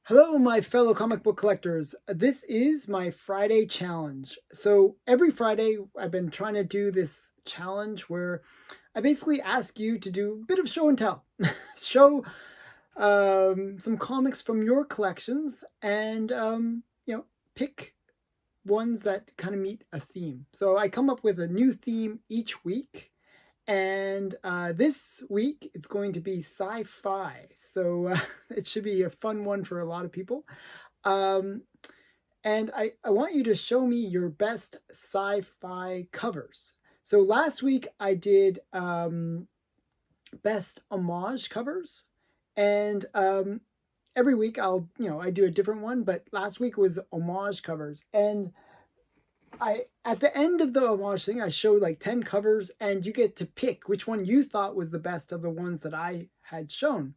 Hello, my fellow comic book collectors. This is my Friday challenge. So every Friday, I've been trying to do this challenge where I basically ask you to do a bit of show and tell. Show some comics from your collections and, pick ones that kind of meet a theme. So I come up with a new theme each week. And this week it's going to be sci-fi, so it should be a fun one for a lot of people. Um, and I want you to show me your best sci-fi covers. So last week I did best homage covers, and every week I do a different one, but last week was homage covers. And I at the end of the homage thing, I showed like 10 covers, and you get to pick which one you thought was the best of the ones that I had shown.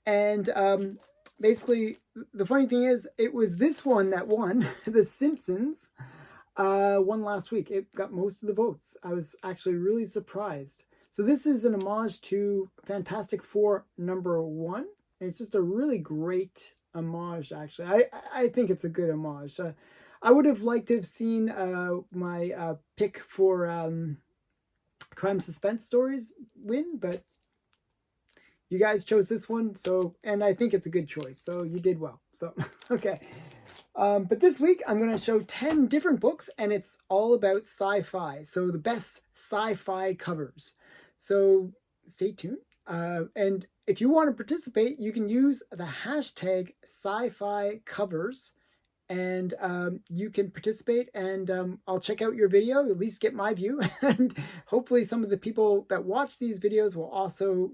And basically, the funny thing is, it was this one that won. The Simpsons won last week. It got most of the votes. I was actually really surprised. So this is an homage to Fantastic Four #1. And it's just a really great homage, actually. I think it's a good homage. I would have liked to have seen my pick for crime suspense stories win, but you guys chose this one, and I think it's a good choice, so you did well. So, okay. But this week, I'm going to show 10 different books, and it's all about sci-fi, so the best sci-fi covers. So, stay tuned. And if you want to participate, you can use the hashtag sci-fi covers, and you can participate, and I'll check out your video, at least get my view, and hopefully some of the people that watch these videos will also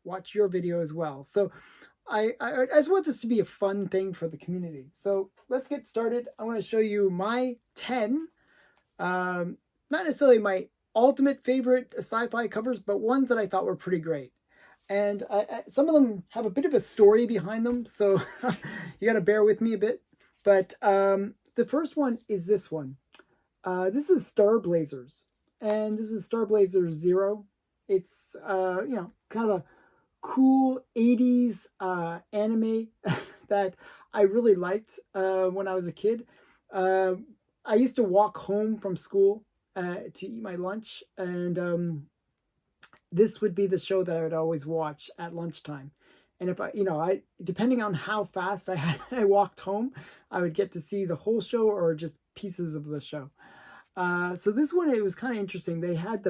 watch your video as well. So I just want this to be a fun thing for the community. So let's get started. I want to show you my 10 not necessarily my ultimate favorite sci-fi covers, but ones that I thought were pretty great. And some of them have a bit of a story behind them, so you got to bear with me a bit. But the first one is this one. This is Star Blazers, and this is Star Blazers 0. It's kind of a cool 80s anime that I really liked when I was a kid. I used to walk home from school to eat my lunch, and this would be the show that I would always watch at lunchtime. And if I depending on how fast I walked home, I would get to see the whole show or just pieces of the show. So this one, it was kind of interesting. They had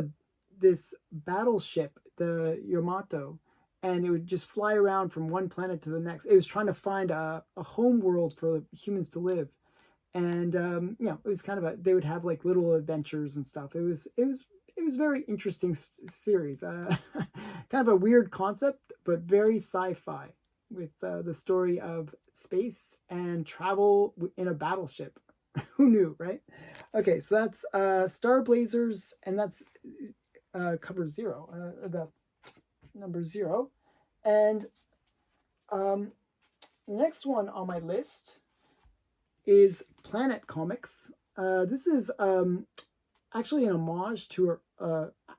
this battleship, the Yamato, and it would just fly around from one planet to the next. It was trying to find a home world for humans to live. And it was kind of they would have like little adventures and stuff. It was very interesting series. Kind of a weird concept, but very sci-fi, with the story of space and travel in a battleship. Who knew, right? Okay, so that's Star Blazers, and that's cover 0, the number 0. And the next one on my list is Planet Comics. This is actually an homage to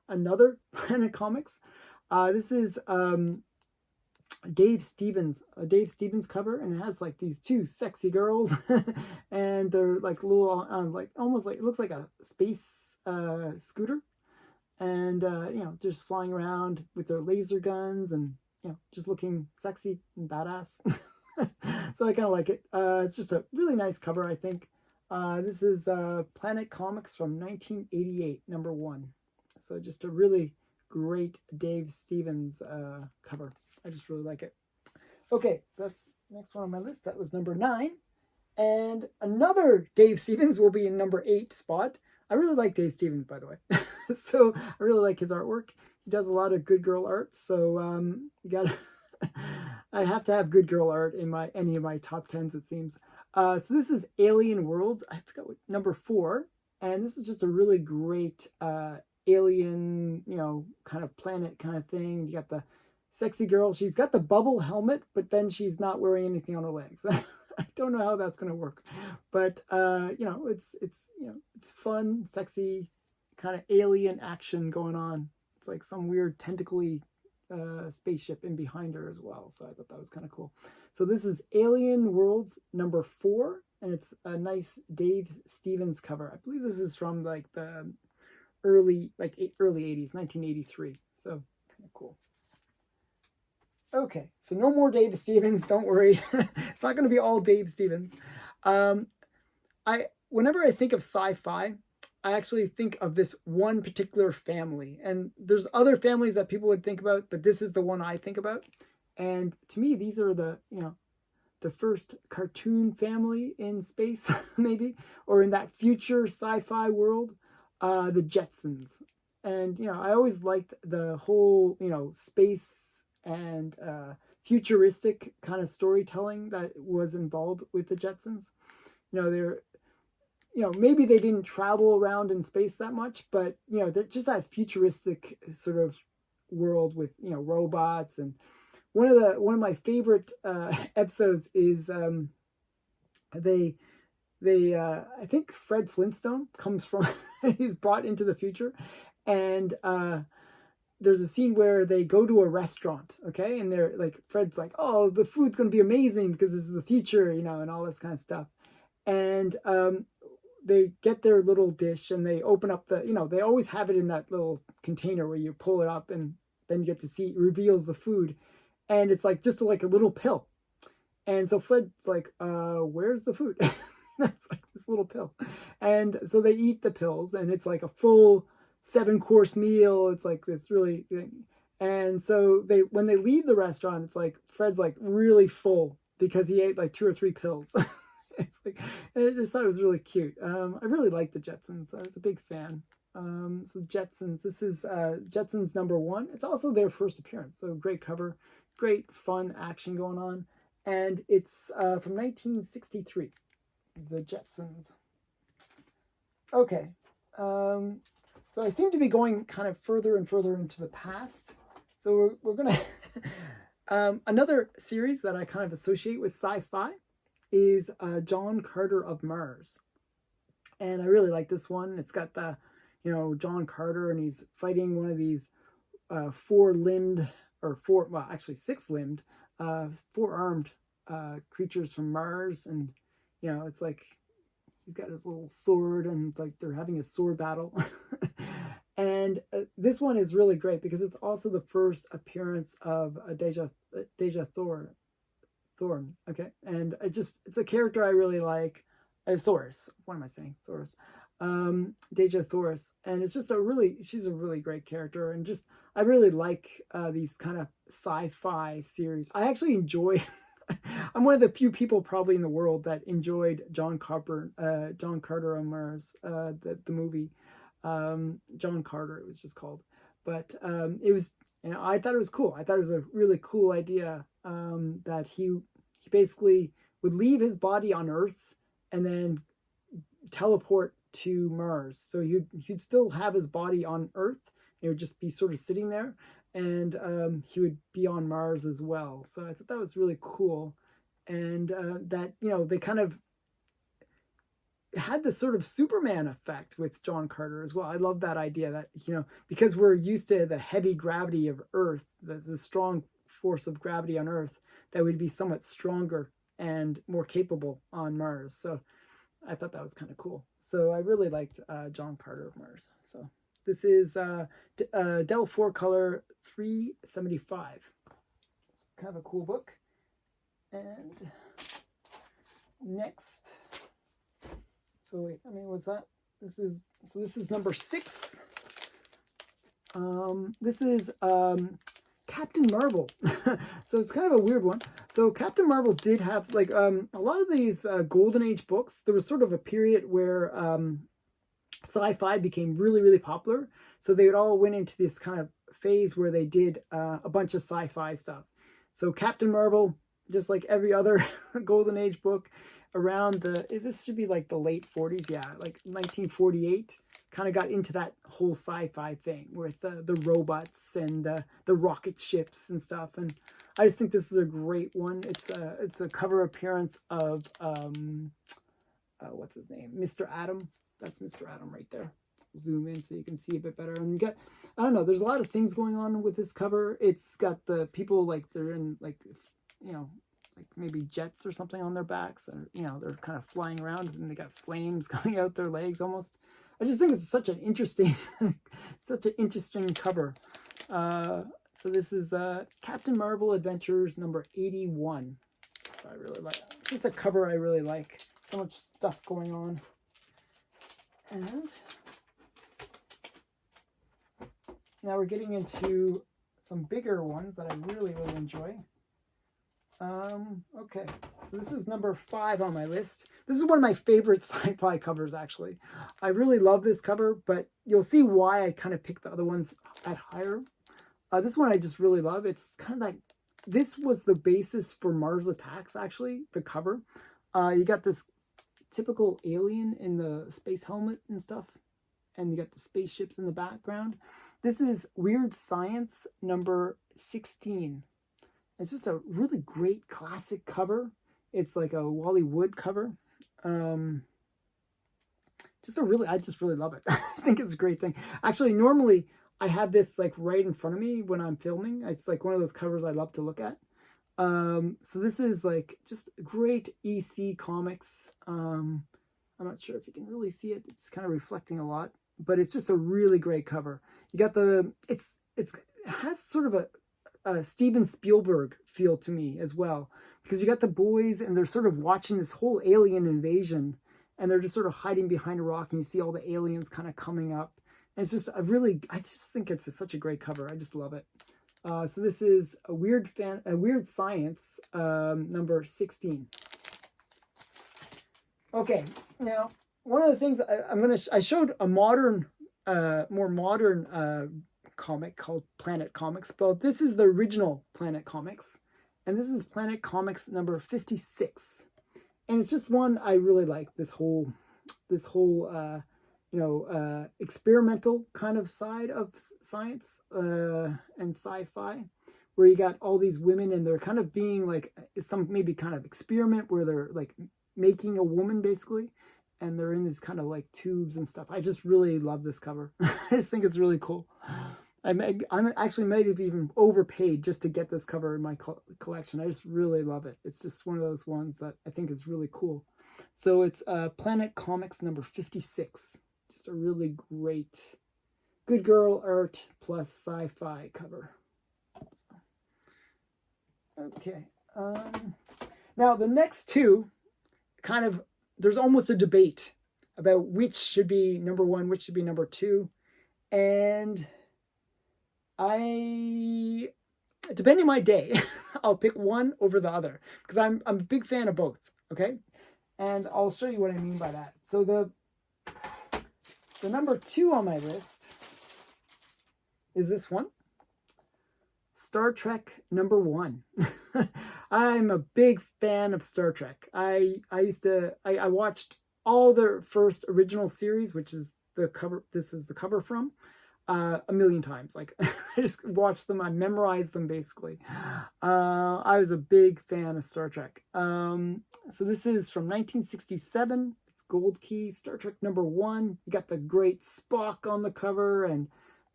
another Planet Comics. This is Dave Stevens cover, and it has like these two sexy girls, and they're like little, like almost like, it looks like a space scooter, and just flying around with their laser guns, and just looking sexy and badass. So I kind of like it. It's just a really nice cover, I think. This is Planet Comics from 1988, #1. So just a really great Dave Stevens cover. I just really like it. Okay, so that's the next one on my list. That was number 9. And another Dave Stevens will be in number 8 spot. I really like Dave Stevens, by the way. So I really like his artwork. He does a lot of good girl art. So you gotta I have to have good girl art in any of my top 10s, it seems. So this is Alien Worlds. I forgot what, number 4. And this is just a really great alien, kind of planet kind of thing. You got the sexy girl. She's got the bubble helmet, but then she's not wearing anything on her legs. I don't know how that's going to work, but it's fun, sexy, kind of alien action going on. It's like some weird tentacly spaceship in behind her as well. So I thought that was kind of cool. So this is Alien Worlds #4, and it's a nice Dave Stevens cover. I believe this is from like the early 80s, 1983. So kind of cool. Okay, so no more Dave Stevens. Don't worry, it's not going to be all Dave Stevens. Whenever I think of sci-fi, I actually think of this one particular family, and there's other families that people would think about, but this is the one I think about. And to me, these are the first cartoon family in space, maybe, or in that future sci-fi world, the Jetsons. And I always liked the whole space and futuristic kind of storytelling that was involved with the Jetsons. They're maybe they didn't travel around in space that much, but just that futuristic sort of world with robots. And one of my favorite episodes is they I think Fred Flintstone comes from he's brought into the future, and there's a scene where they go to a restaurant, okay, and they're like, Fred's like, oh, the food's going to be amazing because this is the future, and all this kind of stuff. And they get their little dish and they open up they always have it in that little container where you pull it up and then you get to see, it reveals the food. And it's like just like a little pill. And so Fred's like, where's the food? That's like this little pill. And so they eat the pills, and it's like a full 7-course meal. It's like this really thing. And so when they leave the restaurant, it's like Fred's like really full because he ate like 2 or 3 pills. It's like, I just thought it was really cute. I really liked the Jetsons. I was a big fan. So Jetsons, this is Jetsons #1. It's also their first appearance. So great cover, great fun action going on. And it's from 1963, the Jetsons. Okay. So I seem to be going kind of further and further into the past. So we're going to... another series that I kind of associate with sci-fi is John Carter of Mars. And I really like this one. It's got the, John Carter, and he's fighting one of these 4-limbed, or actually 6-limbed, 4-armed creatures from Mars. And, it's like he's got his little sword, and it's like they're having a sword battle. And this one is really great because it's also the first appearance of Deja Thorne, okay, and it's a character I really like. Thoris, what am I saying? Thoris, Deja Thoris, and it's just she's a really great character, and I really like these kind of sci-fi series. I actually enjoy. I'm one of the few people probably in the world that enjoyed John Carter on Mars, the movie, John Carter, it was just called, but it was. I thought it was cool. I thought it was a really cool idea that he basically would leave his body on Earth and then teleport to Mars. So he'd still have his body on Earth. It would just be sort of sitting there, and he would be on Mars as well. So I thought that was really cool, and that they kind of had this sort of Superman effect with John Carter as well. I love that idea that because we're used to the heavy gravity of Earth, the strong force of gravity on Earth, that would be somewhat stronger and more capable on Mars. So I thought that was kind of cool. So I really liked John Carter of Mars. So this is Dell 4-color 375. It's kind of a cool book. And next, so wait, was that? This is #6. This is Captain Marvel. So it's kind of a weird one. So Captain Marvel did have like a lot of these Golden Age books. There was sort of a period where sci-fi became really, really popular. So they all went into this kind of phase where they did a bunch of sci-fi stuff. So Captain Marvel, just like every other Golden Age book, around this should be like the late 40s, yeah, like 1948, kind of got into that whole sci-fi thing with the robots and the rocket ships and stuff. And I just think this is a great one. It's a cover appearance of what's his name, Mr. Atom. That's Mr. Atom right there. zoom in so you can see a bit better. And you got, I don't know, there's a lot of things going on with this cover. It's got the people like they're in like, you know, like maybe jets or something on their backs, or you know, they're kind of flying around and they got flames coming out their legs almost. I just think it's such an interesting, such an interesting cover. So this is Captain Marvel Adventures number 81. So I really like it. Just a cover I really like. So much stuff going on. And now we're getting into some bigger ones that I really, really enjoy. Okay, so this is number 5 on my list. This is one of my favorite sci-fi covers, actually. I really love this cover, but you'll see why I kind of picked the other ones at higher. This one I just really love. It's kind of like, this was the basis for Mars Attacks, actually, the cover. You got this typical alien in the space helmet and stuff, and you got the spaceships in the background. This is Weird Science number 16. It's just a really great classic cover. It's like a Wally Wood cover. I just really love it. I think it's a great thing. Actually, normally I have this like right in front of me when I'm filming. It's like one of those covers I love to look at. So this is like just great EC comics. I'm not sure if you can really see it. It's kind of reflecting a lot, but it's just a really great cover. You got it has sort of a Steven Spielberg feel to me as well, because you got the boys and they're sort of watching this whole alien invasion, and they're just sort of hiding behind a rock, and you see all the aliens kind of coming up. And it's just I just think it's such a great cover. I just love it. So this is a Weird Science number 16. Okay, now one of the things I showed a modern, more modern comic called Planet Comics, but this is the original Planet Comics, and this is Planet Comics number 56, and it's just one I really like. This whole experimental kind of side of science and sci-fi, where you got all these women and they're kind of being like some maybe kind of experiment where they're like making a woman basically, and they're in these kind of like tubes and stuff. I just really love this cover. I just think it's really cool. I'm actually might have even overpaid just to get this cover in my collection. I just really love it. It's just one of those ones that I think is really cool. So it's Planet Comics number 56. Just a really great, good girl art plus sci-fi cover. So, okay. Now the next two, kind of, there's almost a debate about which should be number 1, which should be number 2, and depending on my day, I'll pick one over the other, because I'm a big fan of both. Okay, and I'll show you what I mean by that. So the number 2 on my list is this one, Star Trek number 1. I'm a big fan of Star Trek. I watched all the first original series, which is the cover. This is the cover from. A million times. Like, I just watched them. I memorized them basically. I was a big fan of Star Trek. So this is from 1967. It's Gold Key, Star Trek number 1. You got the great Spock on the cover, and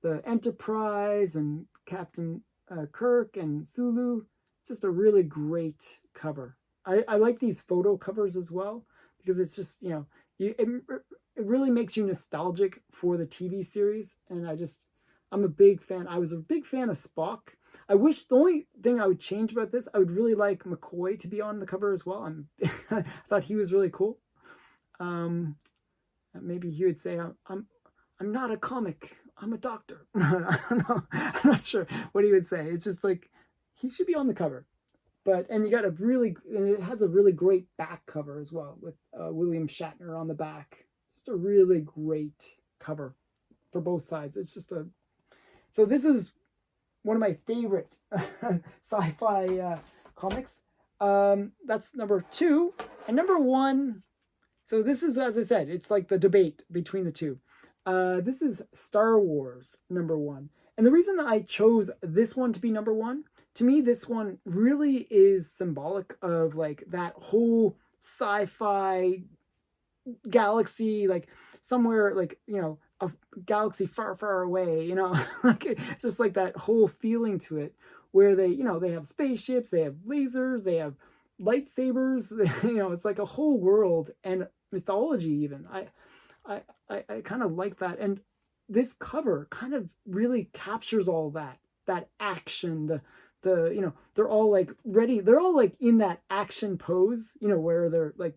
the Enterprise, and Captain Kirk, and Sulu. Just a really great cover. I like these photo covers as well, because it's just, you know, it really makes you nostalgic for the TV series, and I'm a big fan. I was a big fan of Spock. I wish the only thing I would change about this, I would really like McCoy to be on the cover as well. I thought he was really cool. Maybe he would say, I'm not a comic, I'm a doctor. I don't know. I'm not sure what he would say. It's just like, he should be on the cover. And you got it has a really great back cover as well, with William Shatner on the back. Just a really great cover for both sides. It's just so this is one of my favorite sci-fi comics. That's number 2. And number 1, so this is, as I said, it's like the debate between the two. This is Star Wars number 1. And the reason that I chose this one to be number 1, to me, this one really is symbolic of like that whole sci-fi galaxy, like somewhere like, you know, a galaxy far, far away, you know, like just like that whole feeling to it, where they, you know, they have spaceships, they have lasers, they have lightsabers, you know, it's like a whole world and mythology even. I kind of like that, and this cover kind of really captures all that action, the you know, they're all like ready, they're all like in that action pose, you know, where they're like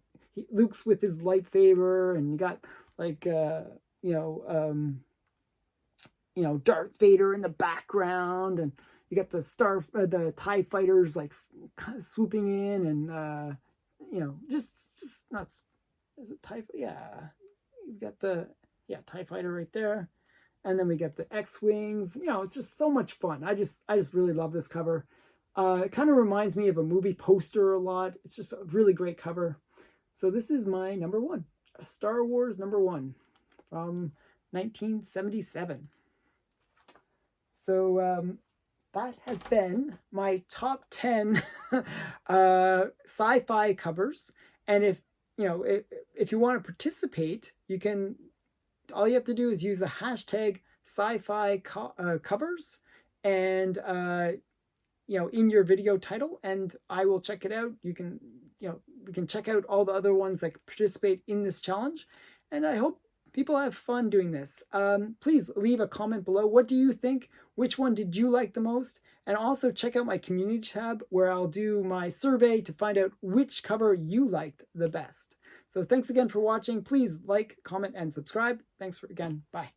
Luke's with his lightsaber, and you got like you know, you know, Darth Vader in the background, and you got the TIE fighters like kind of swooping in, and you know, just nuts. Is it TIE? Yeah, you got the TIE fighter right there, and then we got the X-wings. You know, it's just so much fun. I just really love this cover. It kind of reminds me of a movie poster a lot. It's just a really great cover. So this is my number one, a Star Wars number one from 1977. So that has been my top 10 sci-fi covers. And if you know, if you want to participate, you can. All you have to do is use the hashtag sci-fi covers, and you know, in your video title, and I will check it out. You can, you know, we can check out all the other ones that participate in this challenge, and I hope people have fun doing this. Please leave a comment below. What do you think? Which one did you like the most? And also check out my community tab, where I'll do my survey to find out which cover you liked the best. So thanks again for watching. Please like, comment, and subscribe. Thanks again. Bye.